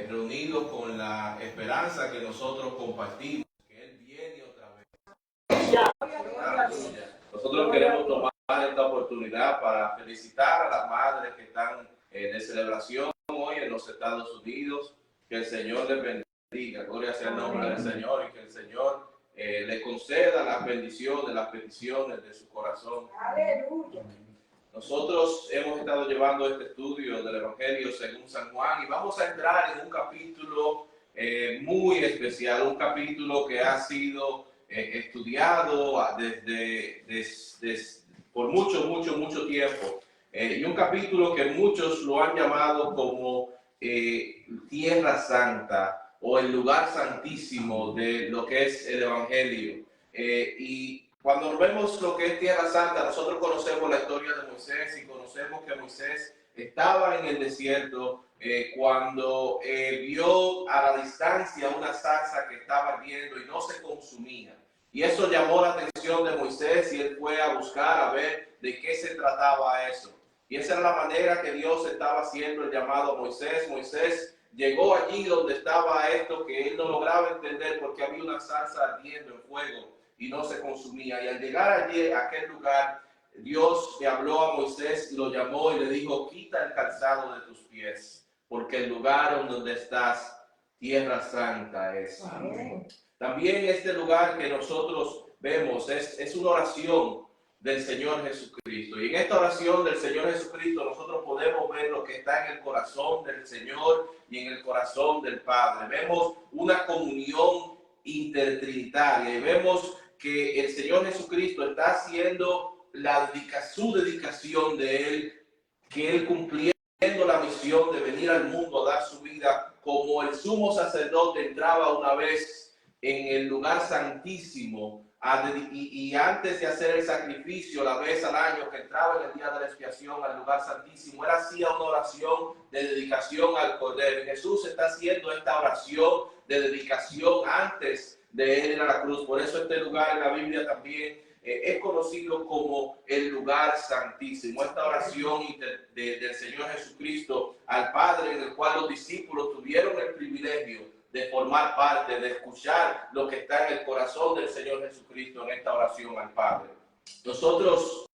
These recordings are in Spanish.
reunidos con la esperanza que nosotros compartimos, que Él viene otra vez. Nosotros queremos tomar esta oportunidad para felicitar a las madres que están de celebración hoy en los Estados Unidos. Que el Señor les bendiga, gloria sea el nombre del Señor, y que el Señor le conceda las bendiciones, las peticiones de su corazón. Aleluya. Nosotros hemos estado llevando este estudio del Evangelio según San Juan y vamos a entrar en un capítulo muy especial, un capítulo que ha sido estudiado por mucho tiempo, y un capítulo que muchos lo han llamado como Tierra Santa o el lugar santísimo de lo que es el Evangelio. Y cuando vemos lo que es Tierra Santa, nosotros conocemos la historia de Moisés y conocemos que Moisés estaba en el desierto cuando vio a la distancia una zarza que estaba ardiendo y no se consumía. Y eso llamó la atención de Moisés y él fue a buscar a ver de qué se trataba eso. Y esa era la manera que Dios estaba haciendo el llamado a Moisés. Moisés llegó allí donde estaba esto que él no lograba entender porque había una zarza ardiendo en fuego y no se consumía. Y al llegar allí a aquel lugar, Dios le habló a Moisés y lo llamó y le dijo: quita el calzado de tus pies, porque el lugar donde estás, Tierra Santa es. Amén. También este lugar que nosotros vemos es una oración del Señor Jesucristo. Y en esta oración del Señor Jesucristo nosotros podemos ver lo que está en el corazón del Señor y en el corazón del Padre. Vemos una comunión intertrinitaria y vemos que el Señor Jesucristo está haciendo su dedicación de Él, que Él cumpliendo la misión de venir al mundo a dar su vida como el sumo sacerdote entraba una vez en el lugar santísimo y antes de hacer el sacrificio la vez al año que entraba en el día de la expiación al lugar santísimo, él hacía una oración de dedicación al Cordero. Y Jesús está haciendo esta oración de dedicación antes de él ir a la cruz. Por eso este lugar en la Biblia también es conocido como el lugar santísimo. Esta oración del Señor Jesucristo al Padre, en el cual los discípulos tuvieron el privilegio de formar parte, de escuchar lo que está en el corazón del Señor Jesucristo en esta oración al Padre. Nosotros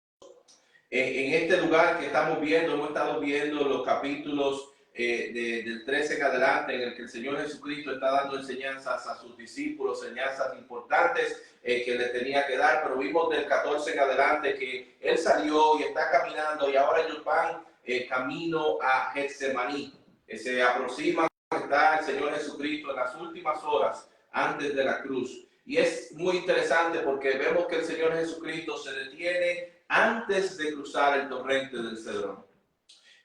en este lugar que estamos viendo, hemos estado viendo los capítulos del 13 en adelante, en el que el Señor Jesucristo está dando enseñanzas a sus discípulos, enseñanzas importantes que le tenía que dar, pero vimos del 14 en adelante que Él salió y está caminando y ahora ellos van camino a Getsemaní. Se aproxima, está el Señor Jesucristo en las últimas horas antes de la cruz. Y es muy interesante porque vemos que el Señor Jesucristo se detiene antes de cruzar el torrente del Cedrón.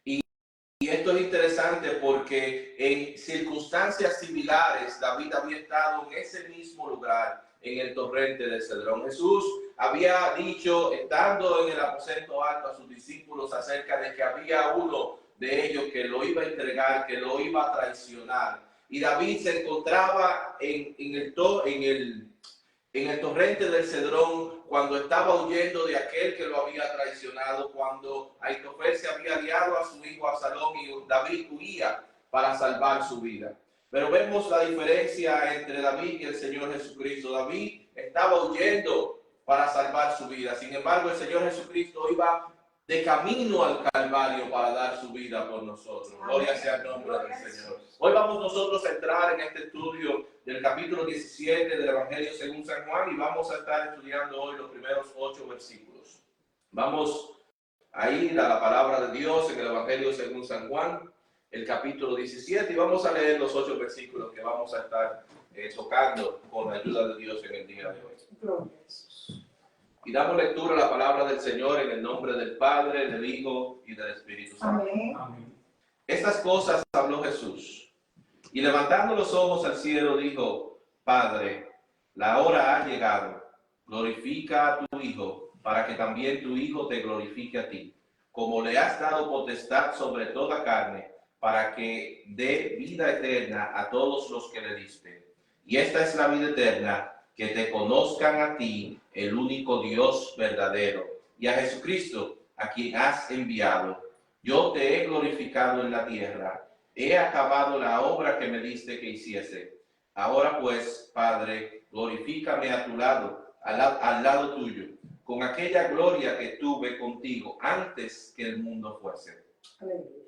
Y esto es interesante porque en circunstancias similares David había estado en ese mismo lugar, en el torrente del Cedrón. Jesús había dicho, estando en el aposento alto, a sus discípulos acerca de que había uno de ellos que lo iba a entregar, que lo iba a traicionar. Y David se encontraba en el torrente del Cedrón cuando estaba huyendo de aquel que lo había traicionado, cuando Aitofel se había aliado a su hijo Absalón y David huía para salvar su vida. Pero vemos la diferencia entre David y el Señor Jesucristo. David estaba huyendo para salvar su vida. Sin embargo, el Señor Jesucristo iba de camino al Calvario para dar su vida por nosotros. Gloria sea el nombre del Señor. Hoy vamos nosotros a entrar en este estudio del capítulo 17 del Evangelio según San Juan y vamos a estar estudiando hoy los primeros 8 versículos. Vamos a ir a la palabra de Dios en el Evangelio según San Juan, el capítulo 17, y vamos a leer los 8 versículos que vamos a estar tocando con la ayuda de Dios en el día de hoy. Y damos lectura a la palabra del Señor en el nombre del Padre, del Hijo y del Espíritu Santo. Amén. Estas cosas habló Jesús. Y levantando los ojos al cielo dijo: Padre, la hora ha llegado. Glorifica a tu Hijo, para que también tu Hijo te glorifique a ti, como le has dado potestad sobre toda carne, para que dé vida eterna a todos los que le diste. Y esta es la vida eterna, que te conozcan a ti, el único Dios verdadero, y a Jesucristo, a quien has enviado. Yo te he glorificado en la tierra, he acabado la obra que me diste que hiciese. Ahora pues, Padre, glorifícame a tu lado, al lado tuyo, con aquella gloria que tuve contigo antes que el mundo fuese.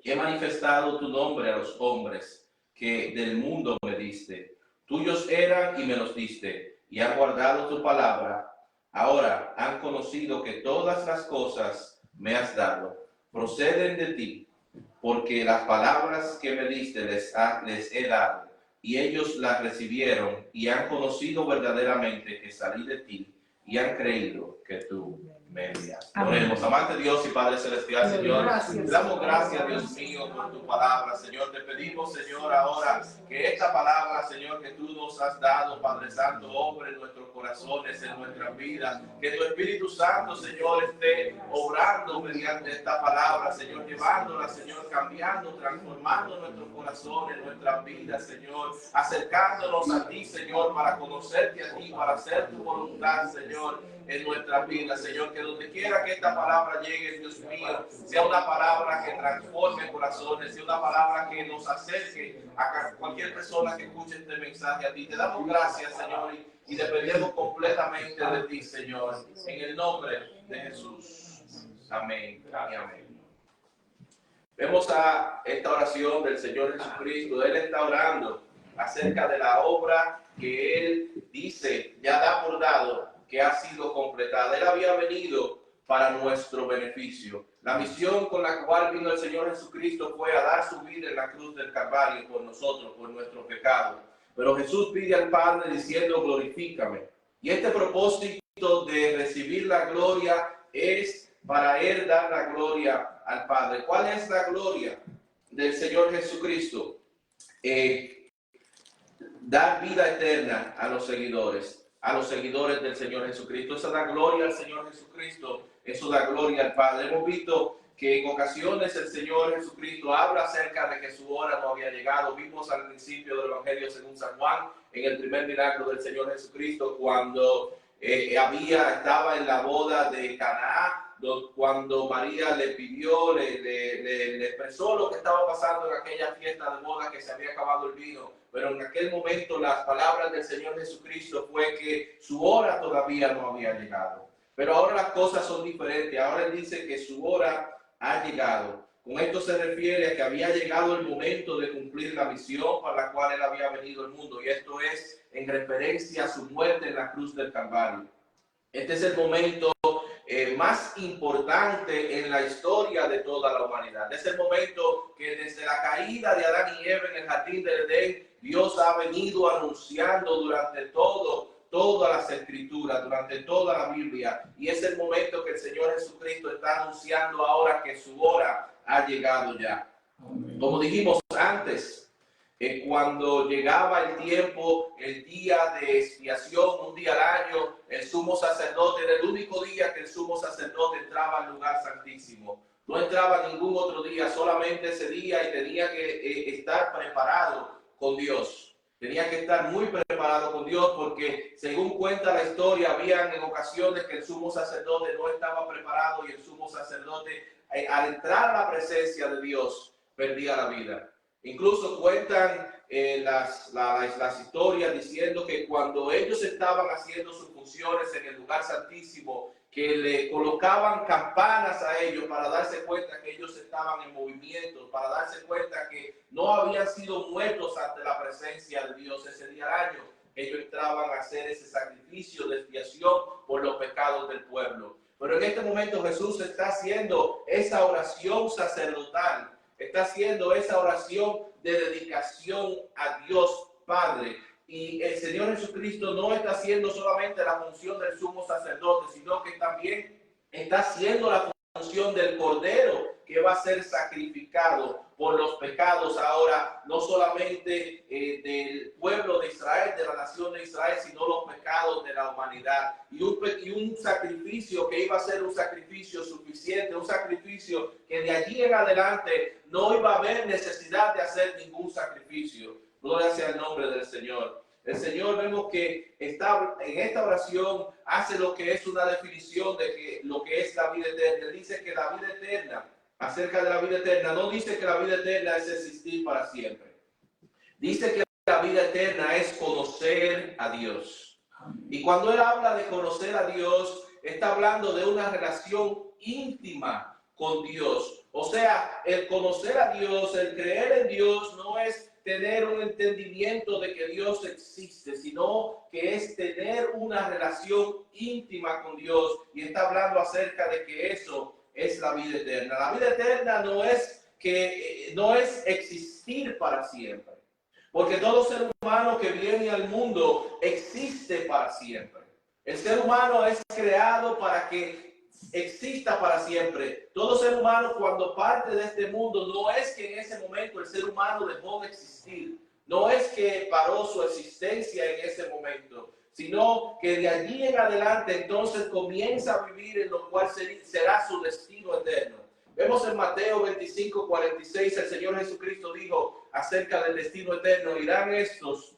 He manifestado tu nombre a los hombres que del mundo me diste. Tuyos eran y me los diste, y han guardado tu palabra. Ahora han conocido que todas las cosas me has dado proceden de ti, porque las palabras que me diste les he dado, y ellos las recibieron y han conocido verdaderamente que salí de ti, y han creído que tú me enviaste. Oremos. Amante Dios y Padre Celestial, Señor, te damos gracias, Dios mío, por tu palabra, Señor. Te pedimos, Señor, ahora que esta palabra, Señor, que tú nos has dado, Padre Santo, obre en nuestros corazones, en nuestras vidas. Que tu Espíritu Santo, Señor, esté obrando mediante esta palabra, Señor, llevándola, Señor, cambiando, transformando nuestros corazones, nuestras vidas, Señor, acercándonos a ti, Señor, para conocerte a ti, para hacer tu voluntad, Señor, en nuestras vidas, Señor. Que donde quiera que esta palabra llegue, Dios mío, sea una palabra que transforme corazones, sea una palabra que nos acerque a cualquier persona que escuche este mensaje a ti. Te damos gracias, Señor, y dependemos completamente de ti, Señor, en el nombre de Jesús. Amén y amén. Vemos a esta oración del Señor Jesucristo. Él está orando acerca de la obra que Él dice, ya da por dado, que ha sido completada. Él había venido para nuestro beneficio. La misión con la cual vino el Señor Jesucristo fue a dar su vida en la cruz del Calvario por nosotros, por nuestro pecado. Pero Jesús pide al Padre diciendo, glorifícame. Y este propósito de recibir la gloria es para Él dar la gloria al Padre. ¿Cuál es la gloria del Señor Jesucristo? Dar vida eterna a los seguidores del Señor Jesucristo. Eso da gloria al Señor Jesucristo, eso da gloria al Padre. Hemos visto que en ocasiones el Señor Jesucristo habla acerca de que su hora no había llegado. Vimos al principio del Evangelio según San Juan, en el primer milagro del Señor Jesucristo, cuando estaba en la boda de Caná, cuando María le pidió, le expresó lo que estaba pasando en aquella fiesta de boda, que se había acabado el vino. Pero en aquel momento las palabras del Señor Jesucristo fue que su hora todavía no había llegado. Pero ahora las cosas son diferentes. Ahora Él dice que su hora ha llegado. Con esto se refiere a que había llegado el momento de cumplir la misión para la cual Él había venido al mundo. Y esto es en referencia a su muerte en la cruz del Calvario. Este es el momento más importante en la historia de toda la humanidad. Es el momento que desde la caída de Adán y Eva en el jardín del Edén, Dios ha venido anunciando durante todas las escrituras, durante toda la Biblia. Y es el momento que el Señor Jesucristo está anunciando ahora que su hora ha llegado ya. Como dijimos antes, cuando llegaba el tiempo, el día de expiación, un día al año, el sumo sacerdote, era el único día que el sumo sacerdote entraba al lugar santísimo. No entraba ningún otro día, solamente ese día, y tenía que estar preparado con Dios. Tenía que estar muy preparado con Dios, porque según cuenta la historia, habían en ocasiones que el sumo sacerdote no estaba preparado, y el sumo sacerdote, al entrar a la presencia de Dios, perdía la vida. Incluso cuentan las historias diciendo que cuando ellos estaban haciendo sus funciones en el lugar santísimo, que le colocaban campanas a ellos para darse cuenta que ellos estaban en movimiento, para darse cuenta que no habían sido muertos ante la presencia de Dios ese día al año. Ellos entraban a hacer ese sacrificio de expiación por los pecados del pueblo. Pero en este momento Jesús está haciendo esa oración sacerdotal. Está haciendo esa oración de dedicación a Dios Padre. Y el Señor Jesucristo no está haciendo solamente la función del sumo sacerdote, sino que también está haciendo la función del Cordero que va a ser sacrificado por los pecados ahora, no solamente del pueblo de Israel, de la nación de Israel, sino los pecados de la humanidad. Y un sacrificio que iba a ser un sacrificio suficiente, un sacrificio que de allí en adelante no iba a haber necesidad de hacer ningún sacrificio. Gloria sea el nombre del Señor. El Señor, vemos que está en esta oración, hace lo que es una definición de que lo que es la vida eterna. Él dice que la vida eterna acerca de la vida eterna, no dice que la vida eterna es existir para siempre. Dice que la vida eterna es conocer a Dios. Y cuando él habla de conocer a Dios, está hablando de una relación íntima con Dios. O sea, el conocer a Dios, el creer en Dios, no es tener un entendimiento de que Dios existe, sino que es tener una relación íntima con Dios. Y está hablando acerca de que eso es la vida eterna. La vida eterna no es existir para siempre, porque todo ser humano que viene al mundo existe para siempre. El ser humano es creado para que exista para siempre. Todo ser humano, cuando parte de este mundo, no es que en ese momento el ser humano dejó de existir, no es que paró su existencia en ese momento, sino que de allí en adelante entonces comienza a vivir en lo cual será su destino eterno. Vemos en Mateo 25:46, el Señor Jesucristo dijo acerca del destino eterno: irán estos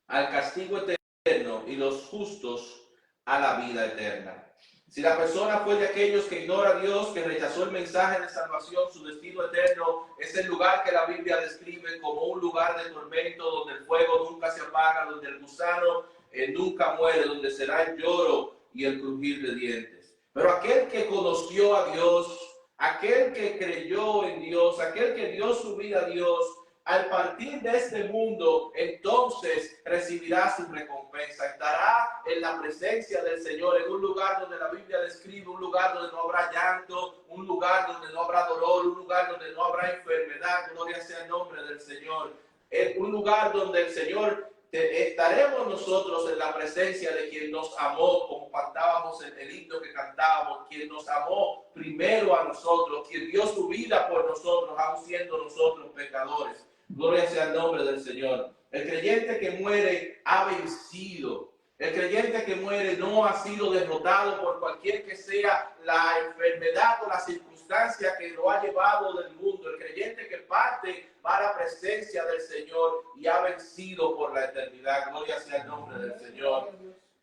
al castigo eterno y los justos a la vida eterna. Si la persona fue de aquellos que ignora a Dios, que rechazó el mensaje de salvación, su destino eterno es el lugar que la Biblia describe como un lugar de tormento, donde el fuego nunca se apaga, donde el gusano nunca muere, donde será el lloro y el crujir de dientes. Pero aquel que conoció a Dios, aquel que creyó en Dios, aquel que dio su vida a Dios, al partir de este mundo, entonces recibirá su recompensa. Estará en la presencia del Señor, en un lugar donde la Biblia describe, un lugar donde no habrá llanto, un lugar donde no habrá dolor, un lugar donde no habrá enfermedad. Gloria sea el nombre del Señor. Es un lugar donde el Señor, estaremos nosotros en la presencia de quien nos amó, como cantábamos en el himno que cantábamos, quien nos amó primero a nosotros, quien dio su vida por nosotros, aun siendo nosotros pecadores. Gloria sea el nombre del Señor. El creyente que muere ha vencido. El creyente que muere no ha sido derrotado por cualquier que sea la enfermedad o la circunstancia que lo ha llevado del mundo. El creyente que parte va a la presencia del Señor y ha vencido por la eternidad. Gloria sea el nombre del Señor.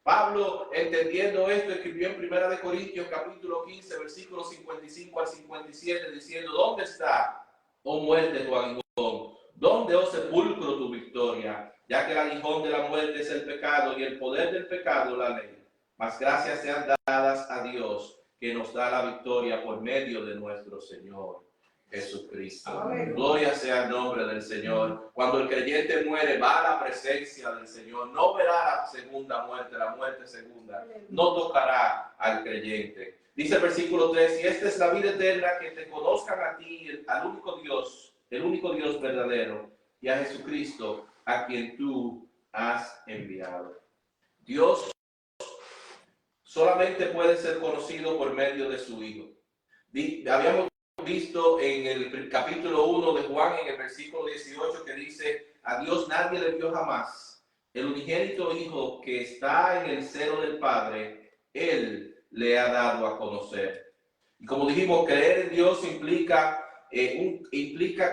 Pablo, entendiendo esto, escribió en 1 Corintios capítulo 15, versículos 55 al 57, diciendo: ¿dónde está, oh muerte, tu aguijón? ¿Dónde, oh sepulcro, tu victoria? Ya que el aguijón de la muerte es el pecado y el poder del pecado la ley. Mas gracias sean dadas a Dios, que nos da la victoria por medio de nuestro Señor Jesucristo. Amén. Gloria sea el nombre del Señor. Cuando el creyente muere, va a la presencia del Señor. No verá la segunda muerte, la muerte segunda. No tocará al creyente. Dice el versículo 3: y esta es la vida eterna, que te conozcan a ti, al único Dios, el único Dios verdadero, y a Jesucristo, a quien tú has enviado. Dios solamente puede ser conocido por medio de su Hijo. Habíamos visto en el capítulo 1 de Juan, en el versículo 18, que dice: a Dios nadie le vio jamás. El unigénito Hijo que está en el seno del Padre, Él le ha dado a conocer. Y como dijimos, creer en Dios implica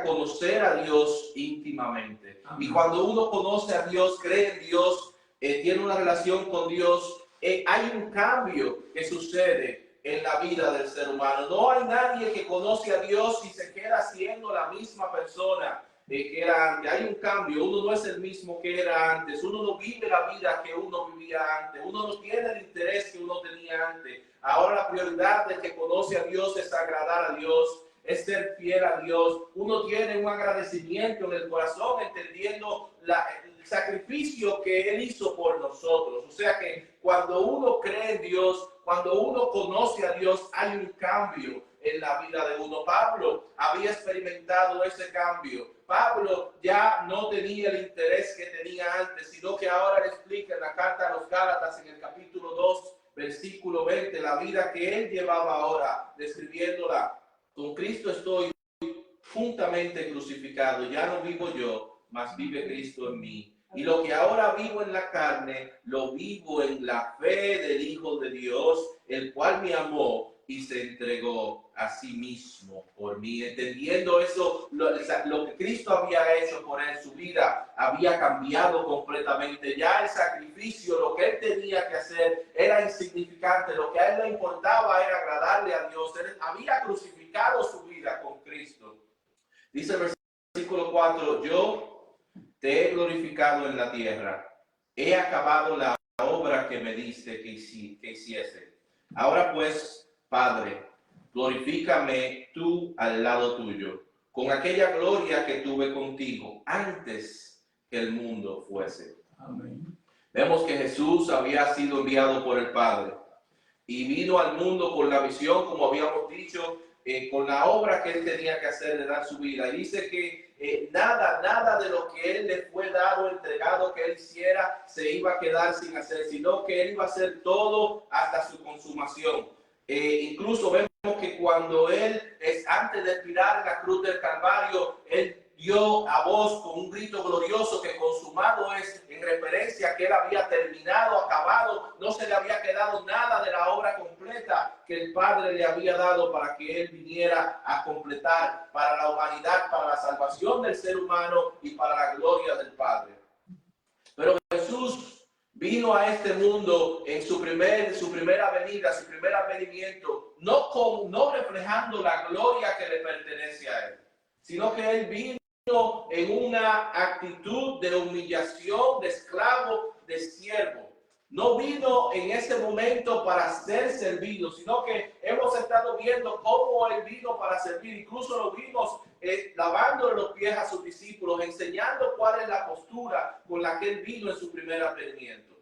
conocer a Dios íntimamente. Y cuando uno conoce a Dios, cree en Dios, tiene una relación con Dios, hay un cambio que sucede en la vida del ser humano. No hay nadie que conoce a Dios y se queda siendo la misma persona que era antes. Hay un cambio. Uno no es el mismo que era antes. Uno no vive la vida que uno vivía antes. Uno no tiene el interés que uno tenía antes. Ahora la prioridad del que conoce a Dios es agradar a Dios, es ser fiel a Dios. Uno tiene un agradecimiento en el corazón, entendiendo el sacrificio que Él hizo por nosotros. O sea que cuando uno cree en Dios, cuando uno conoce a Dios, hay un cambio en la vida de uno. Pablo había experimentado ese cambio. Pablo ya no tenía el interés que tenía antes, sino que ahora le explica en la carta a los Gálatas, en el capítulo 2, versículo 20, la vida que él llevaba ahora, describiéndola: con Cristo estoy juntamente crucificado, ya no vivo yo, mas vive Cristo en mí. Y lo que ahora vivo en la carne, lo vivo en la fe del Hijo de Dios, el cual me amó y se entregó a sí mismo por mí. Entendiendo eso, lo que Cristo había hecho por él, su vida había cambiado completamente. Ya el sacrificio, lo que él tenía que hacer era insignificante. Lo que a él le importaba era agradarle a Dios. Él había crucificado su vida con Cristo. Dice el versículo 4, yo te he glorificado en la tierra. He acabado la obra que me diste que hiciese. Ahora pues, Padre, glorifícame tú al lado tuyo, con aquella gloria que tuve contigo antes que el mundo fuese. Amén. Vemos que Jesús había sido enviado por el Padre y vino al mundo con la visión, como habíamos dicho, con la obra que él tenía que hacer de dar su vida. Y dice que nada de lo que él le fue dado, entregado, que él hiciera, se iba a quedar sin hacer, sino que él iba a hacer todo hasta su consumación. Incluso vemos que cuando él, antes de expirar en la cruz del Calvario, él dio a voz con un grito glorioso que consumado es, en referencia a que él había terminado, acabado, no se le había quedado nada de la obra completa que el Padre le había dado para que él viniera a completar para la humanidad, para la salvación del ser humano y para la gloria del Padre. Pero Jesús vino a este mundo en su primera venida, su primer advenimiento, no reflejando la gloria que le pertenece a él, sino que él vino en una actitud de humillación, de esclavo, de siervo. No vino en ese momento para ser servido, sino que hemos estado viendo cómo él vino para servir. Incluso lo vimos lavando los pies a sus discípulos, enseñando cuál es la postura con la que él vino en su primer advenimiento.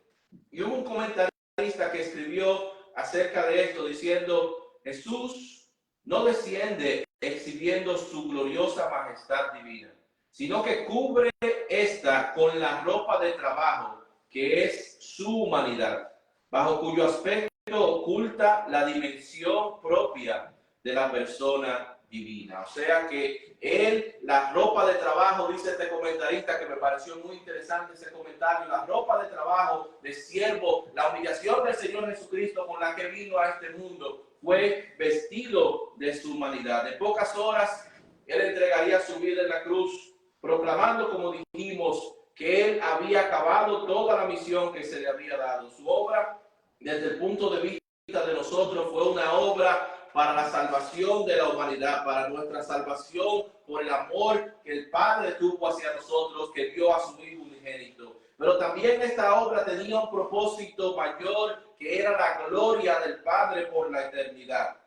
Y hubo un comentarista que escribió acerca de esto diciendo: Jesús no desciende exhibiendo su gloriosa majestad divina, sino que cubre esta con la ropa de trabajo que es su humanidad, bajo cuyo aspecto oculta la dimensión propia de la persona divina. O sea que él, la ropa de trabajo, dice este comentarista, que me pareció muy interesante ese comentario, la ropa de trabajo de siervo, la humillación del Señor Jesucristo con la que vino a este mundo, fue vestido de su humanidad. En pocas horas él entregaría su vida en la cruz, proclamando, como dijimos, que él había acabado toda la misión que se le había dado. Su obra, desde el punto de vista de nosotros, fue una obra para la salvación de la humanidad, para nuestra salvación por el amor que el Padre tuvo hacia nosotros, que dio a su Hijo unigénito. Pero también esta obra tenía un propósito mayor, que era la gloria del Padre por la eternidad.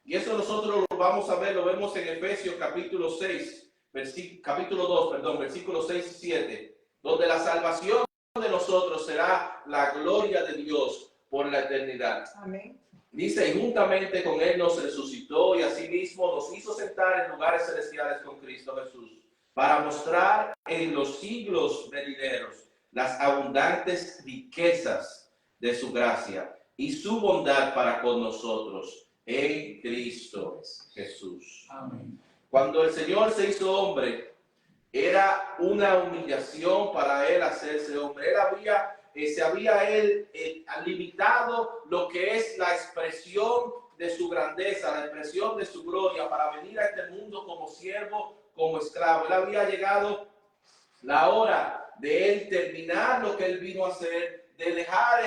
Y eso nosotros lo vamos a ver, lo vemos en Efesios capítulo 6, versículos 6 y 7. Donde la salvación de nosotros será la gloria de Dios por la eternidad. Amén. Dice, y juntamente con él nos resucitó y asimismo nos hizo sentar en lugares celestiales con Cristo Jesús, para mostrar en los siglos venideros las abundantes riquezas de su gracia y su bondad para con nosotros en Cristo Jesús. Amén. Cuando el Señor se hizo hombre, era una humillación para él hacerse hombre. Él se había limitado lo que es la expresión de su grandeza, la expresión de su gloria, para venir a este mundo como siervo, como esclavo. Él había llegado la hora de él terminar lo que él vino a hacer, de dejar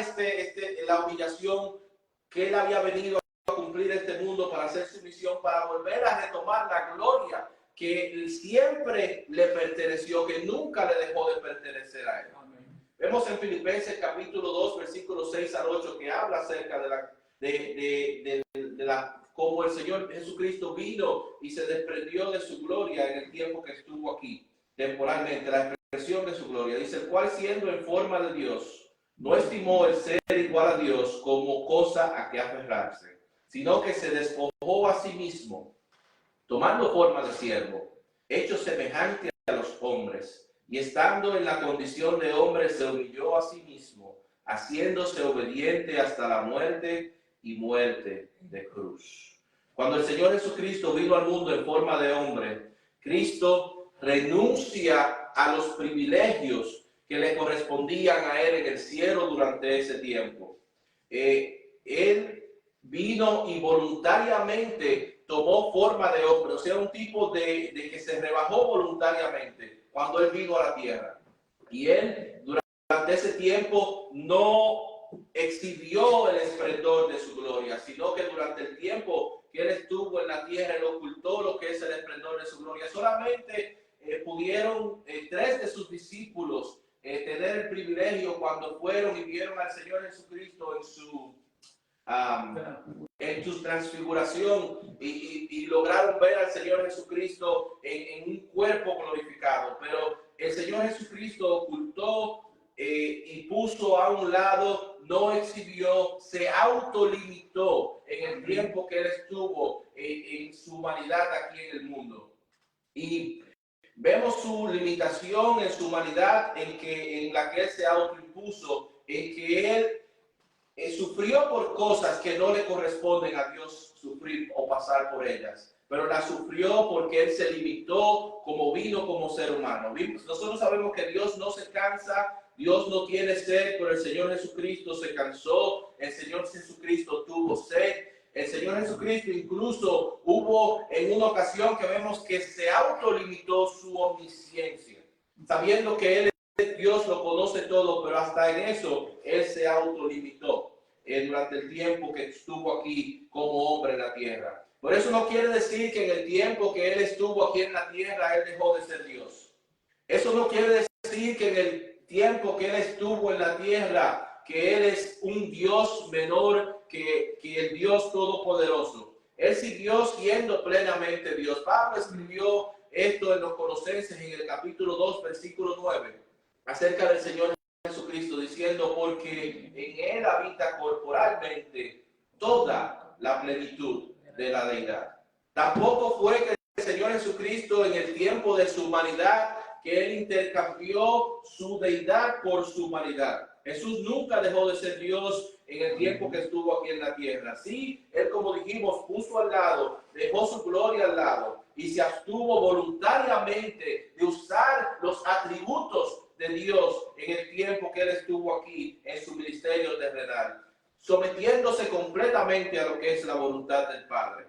la humillación que él había venido a cumplir este mundo para hacer su misión, para volver a retomar la gloria que siempre le perteneció, que nunca le dejó de pertenecer a él. Amén. Vemos en Filipenses capítulo 2, versículos 6 al 8, que habla acerca de cómo el Señor Jesucristo vino y se desprendió de su gloria en el tiempo que estuvo aquí, temporalmente, la expresión de su gloria. Dice, el cual siendo en forma de Dios, no estimó el ser igual a Dios como cosa a que aferrarse, sino que se despojó a sí mismo, tomando forma de siervo, hecho semejante a los hombres, y estando en la condición de hombre, se humilló a sí mismo, haciéndose obediente hasta la muerte y muerte de cruz. Cuando el Señor Jesucristo vino al mundo en forma de hombre, Cristo renuncia a los privilegios que le correspondían a él en el cielo durante ese tiempo. Él vino y voluntariamente tomó forma de hombre, o sea, un tipo de que se rebajó voluntariamente cuando él vino a la tierra. Y él durante ese tiempo no exhibió el esplendor de su gloria, sino que durante el tiempo que él estuvo en la tierra, él ocultó lo que es el esplendor de su gloria. Solamente pudieron 3 de sus discípulos tener el privilegio cuando fueron y vieron al Señor Jesucristo en su transfiguración y lograron ver al Señor Jesucristo en un cuerpo glorificado. Pero el Señor Jesucristo ocultó y puso a un lado, no exhibió, se autolimitó en el tiempo que él estuvo en su humanidad aquí en el mundo. Y vemos su limitación en su humanidad en la que él se autoimpuso, en que él sufrió por cosas que no le corresponden a Dios sufrir o pasar por ellas, pero la sufrió porque él se limitó como vino como ser humano. Nosotros sabemos que Dios no se cansa, Dios no tiene sed, pero el Señor Jesucristo se cansó, el Señor Jesucristo tuvo sed. El Señor Jesucristo incluso hubo en una ocasión que vemos que se autolimitó su omnisciencia, sabiendo que Él es Dios, lo conoce todo, pero hasta en eso Él se autolimitó durante el tiempo que estuvo aquí como hombre en la tierra. Por eso no quiere decir que en el tiempo que Él estuvo aquí en la tierra, Él dejó de ser Dios. Eso no quiere decir que en el tiempo que Él estuvo en la tierra, que Él es un Dios menor que el Dios Todopoderoso. Él siguió siendo plenamente Dios. Pablo escribió esto en los Colosenses en el capítulo 2, versículo 9, acerca del Señor Jesucristo, diciendo, porque en Él habita corporalmente toda la plenitud de la deidad. Tampoco fue que el Señor Jesucristo en el tiempo de su humanidad, que Él intercambió su deidad por su humanidad. Jesús nunca dejó de ser Dios en el tiempo que estuvo aquí en la tierra. Sí, Él, como dijimos, puso al lado, dejó su gloria al lado y se abstuvo voluntariamente de usar los atributos de Dios en el tiempo que Él estuvo aquí en su ministerio terrenal, sometiéndose completamente a lo que es la voluntad del Padre.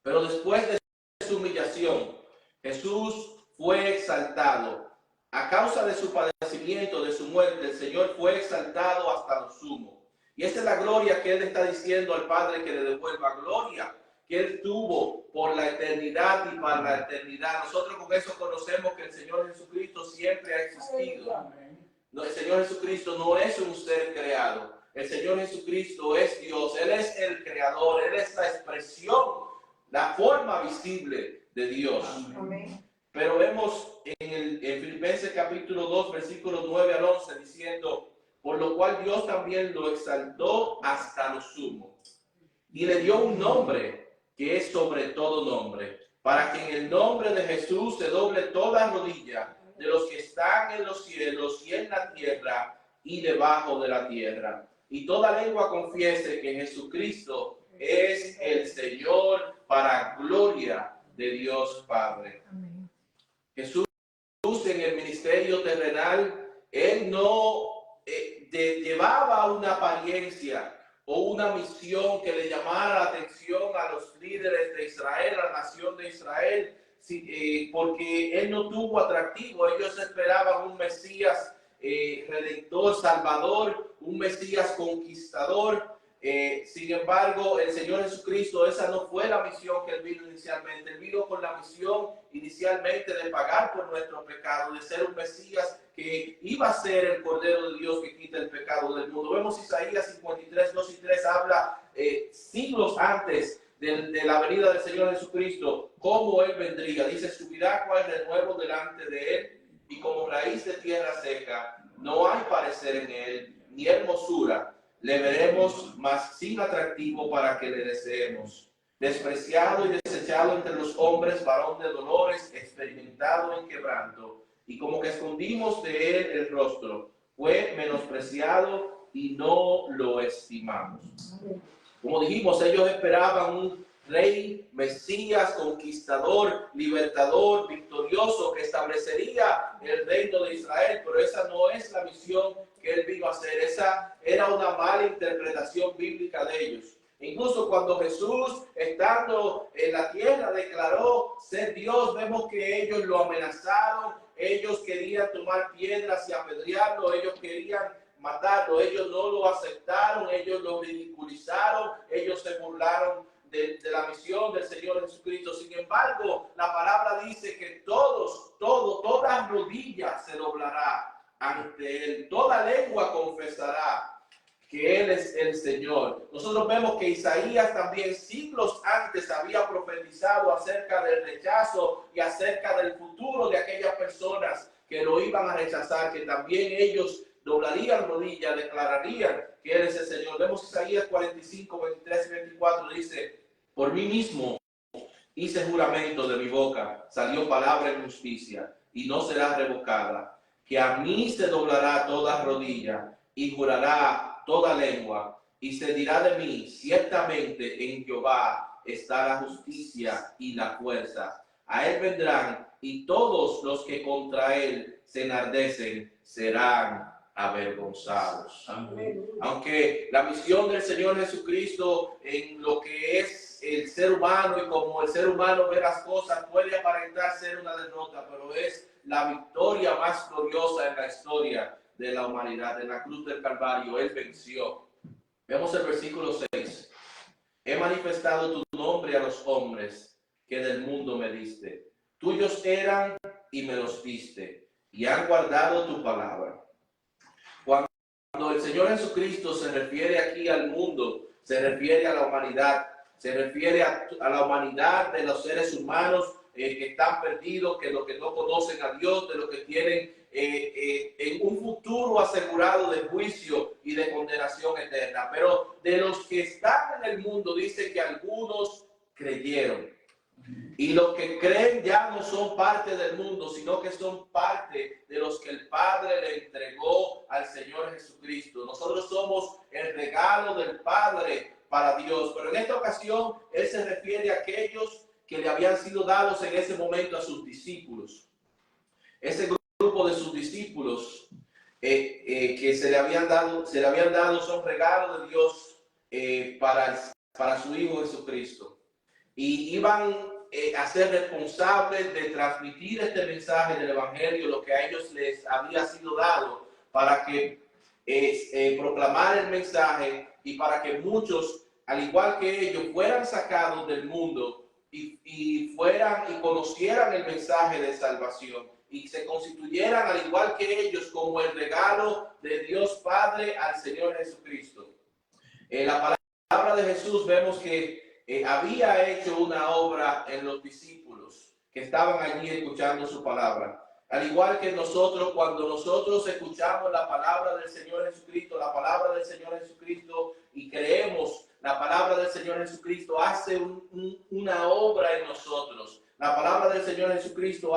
Pero después de su humillación, Jesús fue exaltado. A causa de su padecimiento, de su muerte, el Señor fue exaltado hasta lo sumo. Y esa es la gloria que Él está diciendo al Padre que le devuelva, gloria que Él tuvo por la eternidad y para la eternidad. Nosotros con eso conocemos que el Señor Jesucristo siempre ha existido. No, el Señor Jesucristo no es un ser creado. El Señor Jesucristo es Dios. Él es el creador. Él es la expresión, la forma visible de Dios. Amén. Pero vemos en Filipenses capítulo 2, versículos 9 al 11, diciendo, por lo cual Dios también lo exaltó hasta lo sumo y le dio un nombre que es sobre todo nombre, para que en el nombre de Jesús se doble toda rodilla de los que están en los cielos y en la tierra y debajo de la tierra, y toda lengua confiese que Jesucristo es el Señor, para gloria de Dios Padre. Amén. Jesús en el ministerio terrenal, Él no llevaba una apariencia o una misión que le llamara la atención a los líderes de Israel, a la nación de Israel, porque Él no tuvo atractivo. Ellos esperaban un Mesías redentor, salvador, un Mesías conquistador. Sin embargo, el Señor Jesucristo, esa no fue la misión que Él vino inicialmente. Él vino con la misión inicialmente de pagar por nuestro pecado, de ser un Mesías que iba a ser el Cordero de Dios que quita el pecado del mundo. Vemos Isaías 53, 2 y 3, habla siglos antes de la venida del Señor Jesucristo, cómo Él vendría. Dice, subirá cual renuevo delante de Él, y como raíz de tierra seca, no hay parecer en Él, ni hermosura. Le veremos, mas sin atractivo para que le deseemos. Despreciado y desechado entre los hombres, varón de dolores, experimentado en quebranto. Y como que escondimos de él el rostro, fue menospreciado y no lo estimamos. Como dijimos, ellos esperaban un rey, Mesías, conquistador, libertador, victorioso, que establecería el reino de Israel, pero esa no es la misión que él vino a hacer. Esa era una mala interpretación bíblica de ellos. Incluso cuando Jesús, estando en la tierra, declaró ser Dios, vemos que ellos lo amenazaron, ellos querían tomar piedras y apedrearlo, ellos querían matarlo, ellos no lo aceptaron, ellos lo ridiculizaron, ellos se burlaron de la misión del Señor Jesucristo. Sin embargo, la palabra dice que toda rodilla se doblará ante Él, toda lengua confesará que Él es el Señor. Nosotros vemos que Isaías también siglos antes había profetizado acerca del rechazo y acerca del futuro de aquellas personas que lo iban a rechazar, que también ellos doblarían rodillas, declararían que Él es el Señor. Vemos Isaías 45, 23 y 24, dice: por mí mismo hice juramento, de mi boca salió palabra en justicia y no será revocada, que a mí se doblará toda rodilla y jurará toda lengua, y se dirá de mí: ciertamente en Jehová está la justicia y la fuerza. A Él vendrán, y todos los que contra Él se enardecen serán avergonzados. Amén. Aunque la misión del Señor Jesucristo en lo que es el ser humano y como el ser humano ve las cosas puede aparentar ser una derrota, pero es la victoria más gloriosa en la historia de la humanidad. En la cruz del Calvario Él venció. Vemos el versículo 6. He manifestado tu nombre a los hombres que del mundo me diste. Tuyos eran y me los diste, y han guardado tu palabra. Cuando el Señor Jesucristo se refiere aquí al mundo, se refiere a la humanidad, se refiere a la humanidad de los seres humanos que están perdidos, que los que no conocen a Dios, de los que tienen en un futuro asegurado de juicio y de condenación eterna. Pero de los que están en el mundo, dice que algunos creyeron. Y los que creen ya no son parte del mundo, sino que son parte de los que el Padre le entregó al Señor Jesucristo. Nosotros somos el regalo del Padre para Dios. Pero en esta ocasión, Él se refiere a aquellos que le habían sido dados en ese momento a sus discípulos. Ese grupo de sus discípulos que se le habían dado son regalos de Dios para su Hijo Jesucristo. Y iban a ser responsables de transmitir este mensaje del Evangelio, lo que a ellos les había sido dado, para que proclamar el mensaje y para que muchos, al igual que ellos, fueran sacados del mundo y fueran y conocieran el mensaje de salvación y se constituyeran, al igual que ellos, como el regalo de Dios Padre al Señor Jesucristo. La palabra de Jesús vemos que había hecho una obra en los discípulos que estaban allí escuchando su palabra. Al igual que nosotros, cuando nosotros escuchamos la palabra del Señor Jesucristo, la palabra del Señor Jesucristo y creemos la palabra del Señor Jesucristo, hace una obra en nosotros. La palabra del Señor Jesucristo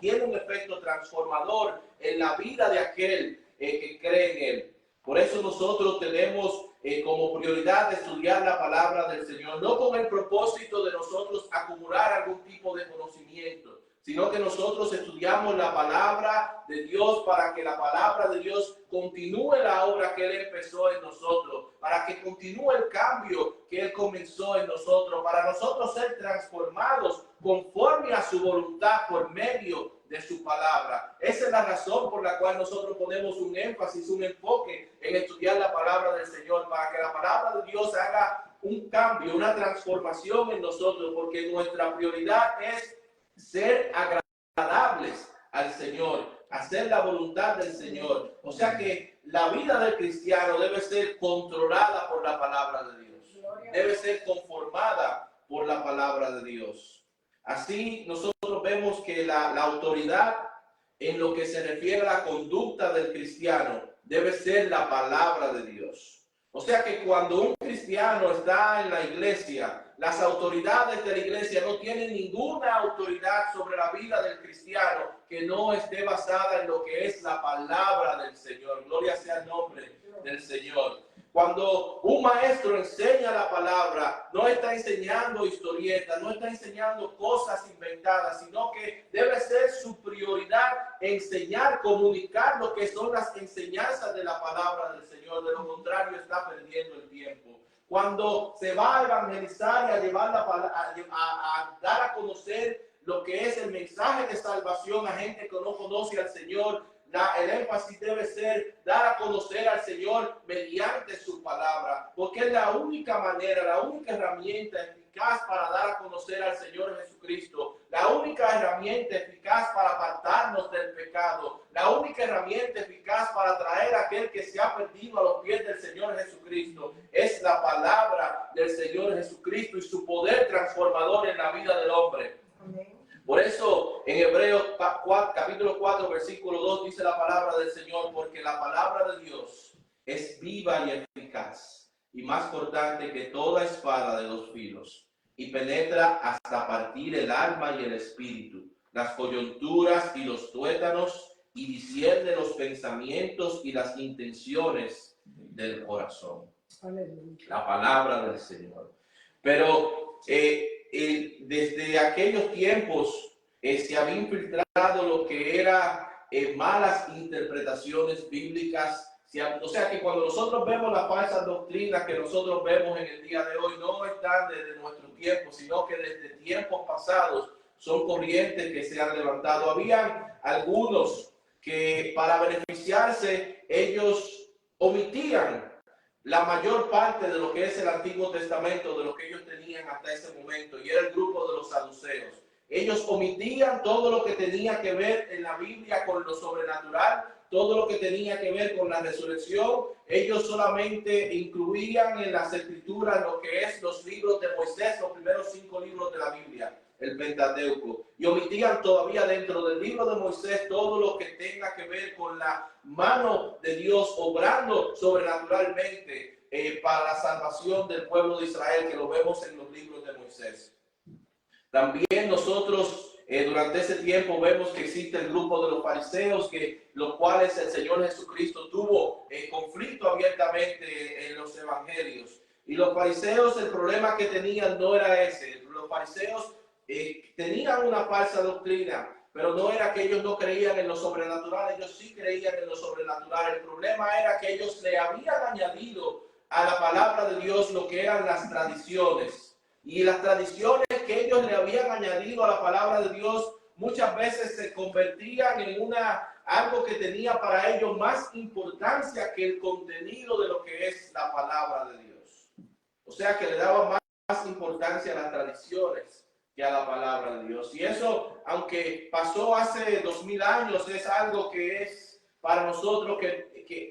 tiene un efecto transformador en la vida de aquel que cree en Él. Por eso nosotros tenemos como prioridad estudiar la palabra del Señor, no con el propósito de nosotros acumular algún tipo de conocimiento, sino que nosotros estudiamos la palabra de Dios para que la palabra de Dios continúe la obra que Él empezó en nosotros, para que continúe el cambio que Él comenzó en nosotros, para nosotros ser transformados conforme a su voluntad por medio de su palabra. Esa es la razón por la cual nosotros ponemos un énfasis, un enfoque en estudiar la palabra del Señor, para que la palabra de Dios haga un cambio, una transformación en nosotros, porque nuestra prioridad es ser agradables al Señor, hacer la voluntad del Señor. O sea que la vida del cristiano debe ser controlada por la palabra de Dios, debe ser conformada por la palabra de Dios. Así nosotros vemos que la autoridad en lo que se refiere a la conducta del cristiano debe ser la palabra de Dios. O sea que cuando un cristiano está en la iglesia, las autoridades de la iglesia no tienen ninguna autoridad sobre la vida del cristiano que no esté basada en lo que es la palabra del Señor. Gloria sea el nombre del Señor. Cuando un maestro enseña la palabra, no está enseñando historietas, no está enseñando cosas inventadas, sino que debe ser su prioridad enseñar, comunicar lo que son las enseñanzas de la palabra del Señor. De lo contrario, está perdiendo el tiempo. cuando se va a evangelizar y a llevar a dar a conocer lo que es el mensaje de salvación a gente que no conoce al Señor, el énfasis debe ser dar a conocer al Señor mediante su palabra, porque es la única manera, la única herramienta eficaz para dar a conocer al Señor Jesucristo, la única herramienta eficaz para apartarnos del pecado, la única herramienta eficaz para traer a aquel que se ha perdido a los pies del Señor Jesucristo, es la palabra del Señor Jesucristo y su poder transformador en la vida del hombre. Amén. Por eso en Hebreos capítulo 4 versículo 2 dice la palabra del Señor, porque la palabra de Dios es viva y eficaz y más cortante que toda espada de dos filos y penetra hasta partir el alma y el espíritu, las coyunturas y los tuétanos, y discierne los pensamientos y las intenciones del corazón. La palabra del Señor. Pero desde aquellos tiempos se había infiltrado lo que era malas interpretaciones bíblicas. O sea que cuando nosotros vemos las falsas doctrinas que nosotros vemos en el día de hoy, no están desde nuestro tiempo, sino que desde tiempos pasados son corrientes que se han levantado. Habían algunos que para beneficiarse ellos omitían la mayor parte de lo que es el Antiguo Testamento, de lo que ellos tenían hasta ese momento, y era el grupo de los saduceos. Ellos omitían todo lo que tenía que ver en la Biblia con lo sobrenatural, todo lo que tenía que ver con la resurrección. Ellos solamente incluían en las escrituras lo que es los libros de Moisés, los primeros 5 libros de la Biblia, el Pentateuco, y omitían todavía dentro del libro de Moisés todo lo que tenga que ver con la mano de Dios obrando sobrenaturalmente para la salvación del pueblo de Israel, que lo vemos en los libros de Moisés. También nosotros durante ese tiempo vemos que existe el grupo de los fariseos, los cuales el Señor Jesucristo tuvo conflicto abiertamente en los evangelios. Y los fariseos, el problema que tenían no era ese. Los fariseos tenían una falsa doctrina, pero no era que ellos no creían en lo sobrenatural, ellos sí creían en lo sobrenatural. El problema era que ellos le habían añadido a la palabra de Dios lo que eran las tradiciones. Y las tradiciones que ellos le habían añadido a la palabra de Dios muchas veces se convertían en algo que tenía para ellos más importancia que el contenido de lo que es la palabra de Dios. O sea que le daban más importancia a las tradiciones que a la palabra de Dios. Y eso, aunque pasó hace 2000 años, es algo que es para nosotros,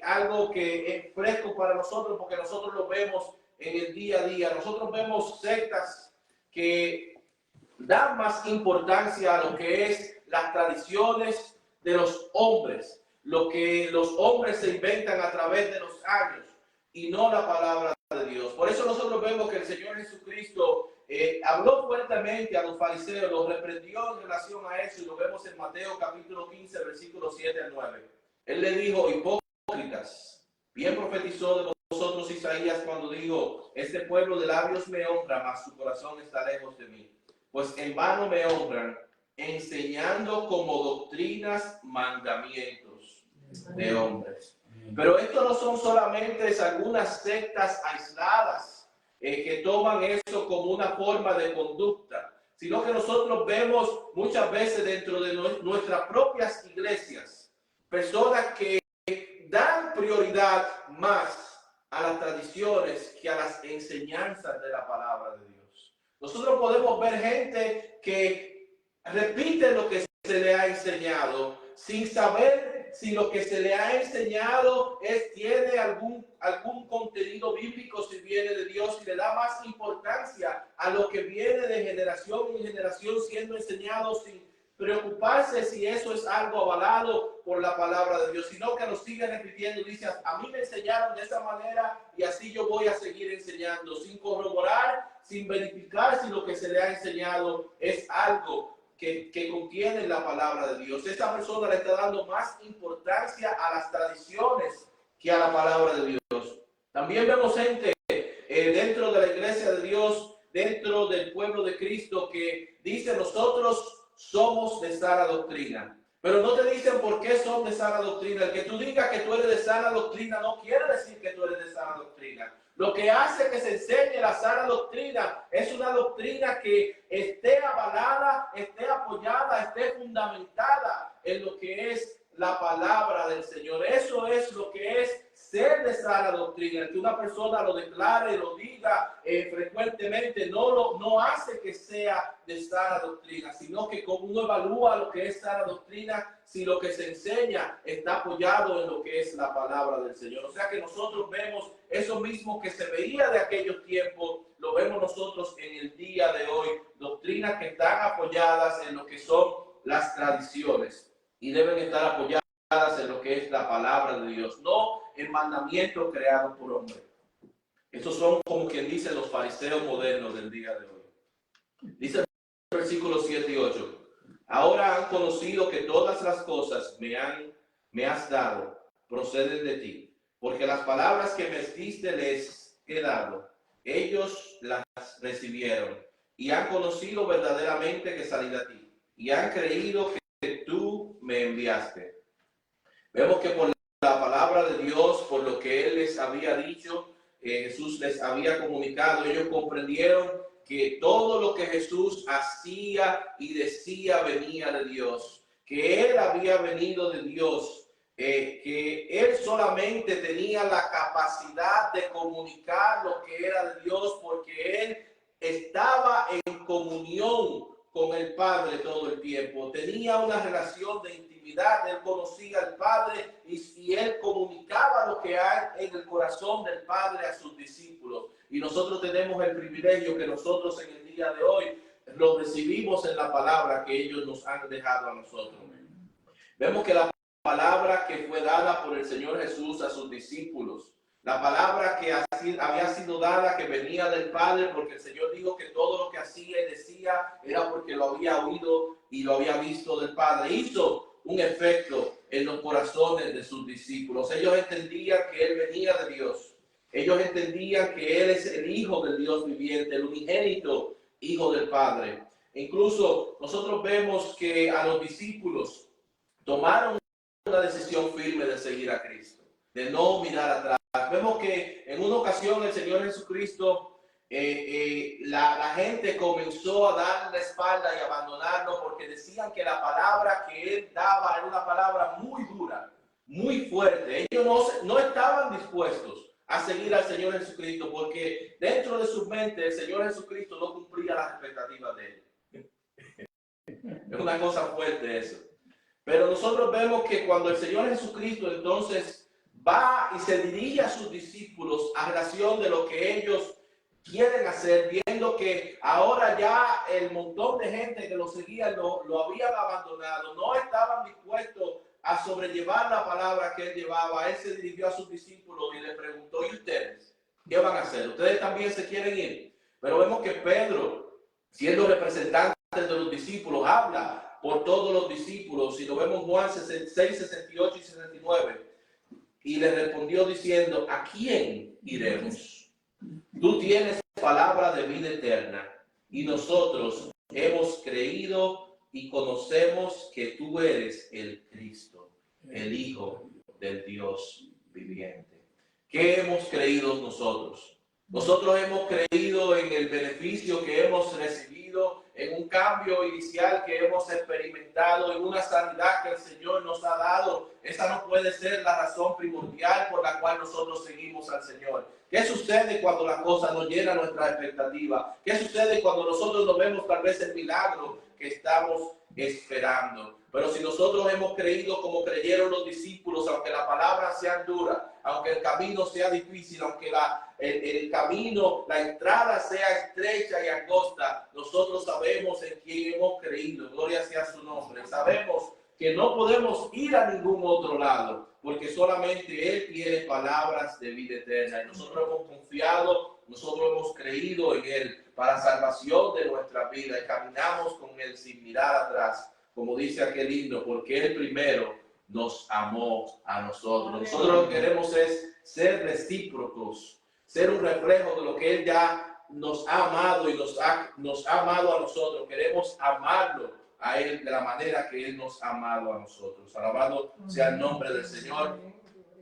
algo que es fresco para nosotros, porque nosotros lo vemos en el día a día. Nosotros vemos sectas que dan más importancia a lo que es las tradiciones de los hombres, lo que los hombres se inventan a través de los años, y no la palabra de Dios. Por eso nosotros vemos que el Señor Jesucristo habló fuertemente a los fariseos, los reprendió en relación a eso, y lo vemos en Mateo capítulo 15, versículos 7 al 9. Él le dijo: hipócritas, bien profetizó de vosotros Isaías cuando dijo: este pueblo de labios me honra, mas su corazón está lejos de mí. Pues en vano me honran, enseñando como doctrinas mandamientos de hombres. Pero esto no son solamente algunas sectas aisladas que toman eso como una forma de conducta, sino que nosotros vemos muchas veces dentro de nuestras propias iglesias personas que dan prioridad más a las tradiciones que a las enseñanzas de la palabra de Dios. Nosotros podemos ver gente que repite lo que se le ha enseñado sin saber si lo que se le ha enseñado tiene algún contenido bíblico, si viene de Dios, y le da más importancia a lo que viene de generación en generación siendo enseñado sin preocuparse si eso es algo avalado por la palabra de Dios, sino que lo sigue repitiendo. Dice: a mí me enseñaron de esa manera y así yo voy a seguir enseñando, sin corroborar, sin verificar si lo que se le ha enseñado es algo que contiene la palabra de Dios. Esta persona le está dando más importancia a las tradiciones que a la palabra de Dios. También vemos gente dentro de la iglesia de Dios, dentro del pueblo de Cristo, que dice: nosotros somos de sana doctrina. Pero no te dicen por qué son de sana doctrina. El que tú digas que tú eres de sana doctrina no quiere decir que tú eres de sana doctrina. Lo que hace que se enseñe la sana doctrina es una doctrina que esté avalada, esté apoyada, esté fundamentada en lo que es la palabra del Señor. Eso es lo que es ser de sana doctrina. Que una persona lo declare, lo diga frecuentemente, no hace que sea de sana doctrina, sino que como uno evalúa lo que es sana doctrina, si lo que se enseña está apoyado en lo que es la palabra del Señor. O sea que nosotros vemos eso mismo que se veía de aquellos tiempos, lo vemos nosotros en el día de hoy. Doctrinas que están apoyadas en lo que son las tradiciones y deben estar apoyadas en lo que es la palabra de Dios, no en mandamientos creados por hombre. Estos son, como quien dice, los fariseos modernos del día de hoy. Dice el versículo 7 y 8. Ahora han conocido que todas las cosas me has dado proceden de ti, porque las palabras que me diste les he dado, ellos las recibieron y han conocido verdaderamente que salí de ti y han creído que tú me enviaste. Vemos que por la palabra de Dios, por lo que Él les había dicho, Jesús les había comunicado, ellos comprendieron que todo lo que Jesús hacía y decía venía de Dios, que Él había venido de Dios, que Él solamente tenía la capacidad de comunicar lo que era de Dios, porque Él estaba en comunión con el Padre todo el tiempo, tenía una relación de intimidad, Él conocía al Padre y Él comunicaba lo que hay en el corazón del Padre a sus discípulos. Y nosotros tenemos el privilegio que nosotros en el día de hoy lo recibimos en la palabra que ellos nos han dejado a nosotros. Vemos que la palabra que fue dada por el Señor Jesús a sus discípulos, la palabra que había sido dada, que venía del Padre, porque el Señor dijo que todo lo que hacía y decía era porque lo había oído y lo había visto del Padre. Hizo un efecto en los corazones de sus discípulos. Ellos entendían que Él venía de Dios. Ellos entendían que Él es el Hijo del Dios viviente, el unigénito Hijo del Padre. Incluso nosotros vemos que a los discípulos tomaron una decisión firme de seguir a Cristo, de no mirar atrás. Vemos que en una ocasión el Señor Jesucristo, la gente comenzó a darle la espalda y abandonarlo porque decían que la palabra que Él daba era una palabra muy dura, muy fuerte. Ellos no estaban dispuestos a seguir al Señor Jesucristo porque dentro de sus mentes el Señor Jesucristo no cumplía las expectativas de Él. Es una cosa fuerte eso. Pero nosotros vemos que cuando el Señor Jesucristo entonces va y se dirige a sus discípulos a relación de lo que ellos quieren hacer, viendo que ahora ya el montón de gente que lo seguía lo habían abandonado, no estaban dispuestos a sobrellevar la palabra que Él llevaba. Él se dirigió a sus discípulos y les preguntó: ¿y ustedes qué van a hacer? ¿Ustedes también se quieren ir? Pero vemos que Pedro, siendo representante de los discípulos, habla por todos los discípulos, y lo vemos en Juan 6, 68 y 69, y le respondió diciendo: ¿a quién iremos? Tú tienes palabra de vida eterna, y nosotros hemos creído y conocemos que tú eres el Cristo, el Hijo del Dios viviente. ¿Qué hemos creído nosotros? Nosotros hemos creído en el beneficio que hemos recibido, en un cambio inicial que hemos experimentado, en una sanidad que el Señor nos ha dado. Esa no puede ser la razón primordial por la cual nosotros seguimos al Señor. ¿Qué sucede cuando las cosas no llenan nuestra expectativa? ¿Qué sucede cuando nosotros no vemos tal vez el milagro que estamos esperando? Pero si nosotros hemos creído como creyeron los discípulos, aunque la palabra sea dura, aunque el camino sea difícil, aunque el camino, la entrada sea estrecha y angosta, nosotros sabemos en quién hemos creído. Gloria sea su nombre. Sabemos que no podemos ir a ningún otro lado, porque solamente Él tiene palabras de vida eterna. Y nosotros hemos confiado, nosotros hemos creído en Él para salvación de nuestra vida y caminamos con Él sin mirar atrás. Como dice aquel himno, porque Él primero nos amó a nosotros. Nosotros lo que queremos es ser recíprocos, ser un reflejo de lo que Él ya nos ha amado y nos ha amado a nosotros. Queremos amarlo a Él de la manera que Él nos ha amado a nosotros. Alabado sea el nombre del Señor.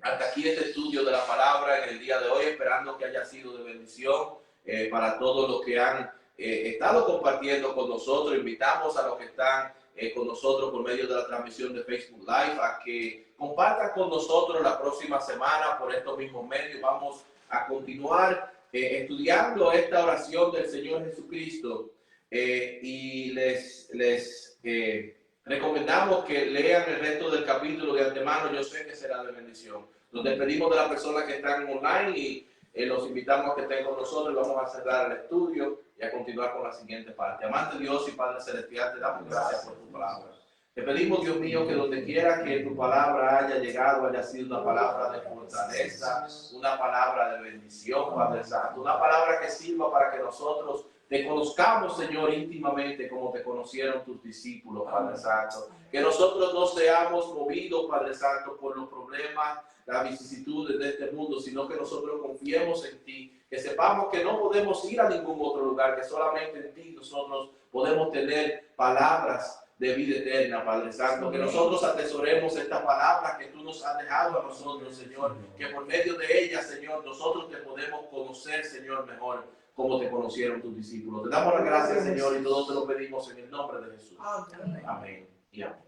hasta aquí este estudio de la palabra en el día de hoy, esperando que haya sido de bendición para todos los que han estado compartiendo con nosotros. Invitamos a los que están con nosotros por medio de la transmisión de Facebook Live a que compartan con nosotros la próxima semana por estos mismos medios. Vamos a continuar estudiando esta oración del Señor Jesucristo y les recomendamos que lean el resto del capítulo de antemano. Yo sé que será de bendición. Nos despedimos de las personas que están online y los invitamos a que estén con nosotros. Vamos a cerrar el estudio y a continuar con la siguiente parte. Amante Dios y Padre Celestial, te damos gracias por tu palabra. Te pedimos, Dios mío, que donde quiera que tu palabra haya llegado, haya sido una palabra de fortaleza, una palabra de bendición, Padre Santo, una palabra que sirva para que nosotros te conozcamos, Señor, íntimamente como te conocieron tus discípulos, Padre Santo. Que nosotros no seamos movidos, Padre Santo, por los problemas, las vicisitudes de este mundo, sino que nosotros confiemos en ti, que sepamos que no podemos ir a ningún otro lugar, que solamente en ti nosotros podemos tener palabras de vida eterna, Padre Santo, que nosotros atesoremos estas palabras que tú nos has dejado a nosotros, Señor, que por medio de ellas, Señor, nosotros te podemos conocer, Señor, mejor, como te conocieron tus discípulos. Te damos las gracias, Señor, y todo te lo pedimos en el nombre de Jesús. Amén y amén.